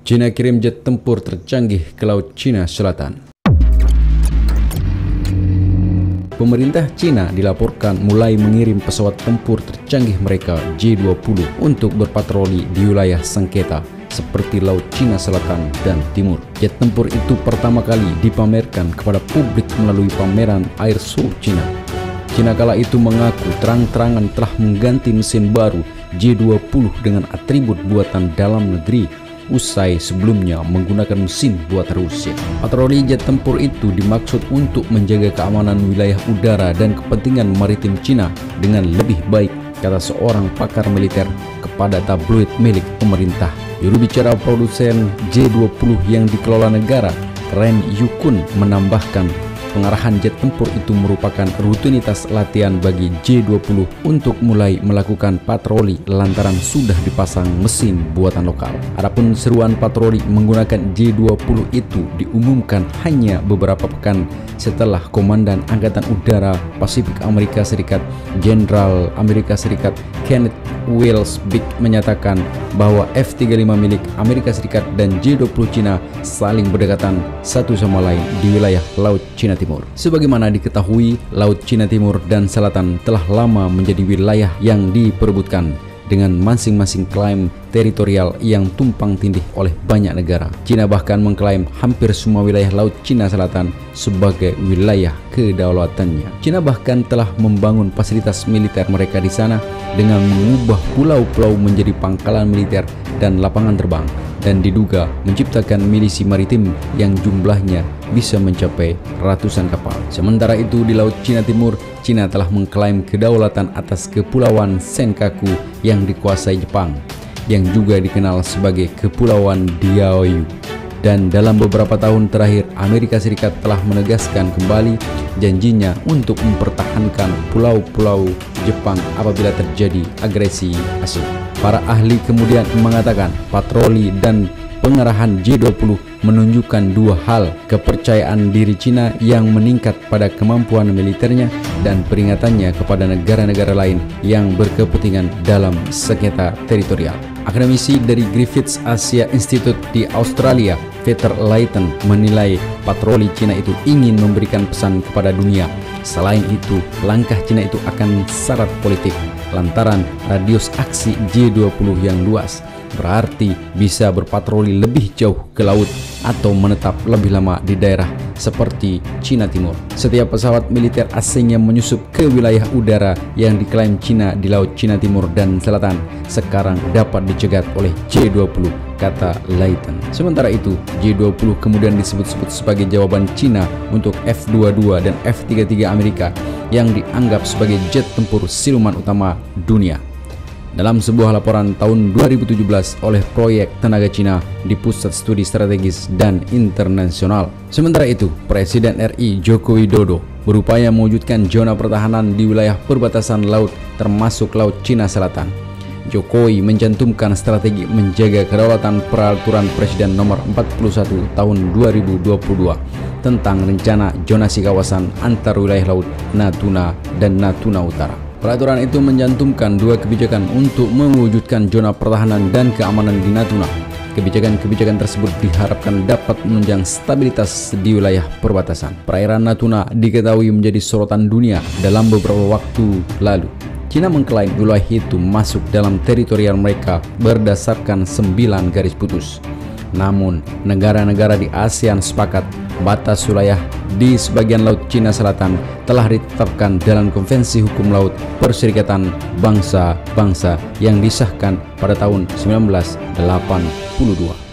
Cina kirim jet tempur tercanggih ke Laut Cina Selatan. Pemerintah Cina dilaporkan mulai mengirim pesawat tempur tercanggih mereka J-20 untuk berpatroli di wilayah sengketa seperti Laut Cina Selatan dan Timur. Jet tempur itu pertama kali dipamerkan kepada publik melalui pameran Air Show Cina. Cina kala itu mengaku terang-terangan telah mengganti mesin baru J-20 dengan atribut buatan dalam negeri, usai sebelumnya menggunakan mesin buatan Rusia. Patroli jet tempur itu dimaksud untuk menjaga keamanan wilayah udara dan kepentingan maritim Cina dengan lebih baik, kata seorang pakar militer kepada tabloid milik pemerintah. Juru bicara produsen J-20 yang dikelola negara, Ren Yukun, menambahkan pengarahan jet tempur itu merupakan rutinitas latihan bagi J-20 untuk mulai melakukan patroli lantaran sudah dipasang mesin buatan lokal. Adapun seruan patroli menggunakan J-20 itu diumumkan hanya beberapa pekan setelah Komandan Angkatan Udara Pasifik Amerika Serikat, Jenderal Amerika Serikat Kenneth Wilson menyatakan bahwa F-35 milik Amerika Serikat dan J-20 Cina saling berdekatan satu sama lain di wilayah Laut Cina Timur. Sebagaimana diketahui, Laut Cina Timur dan Selatan telah lama menjadi wilayah yang diperebutkan dengan masing-masing klaim teritorial yang tumpang tindih oleh banyak negara. Cina bahkan mengklaim hampir semua wilayah Laut Cina Selatan sebagai wilayah kedaulatannya. Cina bahkan telah membangun fasilitas militer mereka di sana dengan mengubah pulau-pulau menjadi pangkalan militer dan lapangan terbang, dan diduga menciptakan milisi maritim yang jumlahnya bisa mencapai ratusan kapal. Sementara itu di Laut Cina Timur, Cina telah mengklaim kedaulatan atas Kepulauan Senkaku yang dikuasai Jepang, yang juga dikenal sebagai Kepulauan Diaoyu. Dan dalam beberapa tahun terakhir, Amerika Serikat telah menegaskan kembali janjinya untuk mempertahankan pulau-pulau Jepang apabila terjadi agresi asing. Para ahli kemudian mengatakan patroli dan pengarahan J-20 menunjukkan dua hal: kepercayaan diri Cina yang meningkat pada kemampuan militernya dan peringatannya kepada negara-negara lain yang berkepentingan dalam sengketa teritorial. Akademisi dari Griffith Asia Institute di Australia, Peter Layton, menilai patroli Cina itu ingin memberikan pesan kepada dunia. Selain itu, langkah Cina itu akan syarat politik lantaran radius aksi J-20 yang luas, berarti bisa berpatroli lebih jauh ke laut atau menetap lebih lama di daerah seperti Cina Timur. Setiap pesawat militer asing yang menyusup ke wilayah udara yang diklaim Cina di Laut Cina Timur dan Selatan sekarang dapat dicegat oleh J-20, kata Layton. Sementara itu, J-20 kemudian disebut-sebut sebagai jawaban Cina untuk F-22 dan F-33 Amerika yang dianggap sebagai jet tempur siluman utama dunia. Dalam sebuah laporan tahun 2017 oleh Proyek Tenaga Cina di Pusat Studi Strategis dan Internasional. Sementara itu, Presiden RI Joko Widodo berupaya mewujudkan zona pertahanan di wilayah perbatasan laut termasuk Laut Cina Selatan. Jokowi mencantumkan strategi menjaga kedaulatan peraturan Presiden nomor 41 tahun 2022 tentang rencana zonasi kawasan antar wilayah laut Natuna dan Natuna Utara. Peraturan itu mencantumkan dua kebijakan untuk mewujudkan zona pertahanan dan keamanan di Natuna. Kebijakan-kebijakan tersebut diharapkan dapat menunjang stabilitas di wilayah perbatasan. Perairan Natuna diketahui menjadi sorotan dunia dalam beberapa waktu lalu. Cina mengklaim wilayah itu masuk dalam teritorial mereka berdasarkan 9 garis putus. Namun, negara-negara di ASEAN sepakat batas wilayah di sebagian Laut Cina Selatan telah ditetapkan dalam Konvensi Hukum Laut Perserikatan Bangsa-Bangsa yang disahkan pada tahun 1982.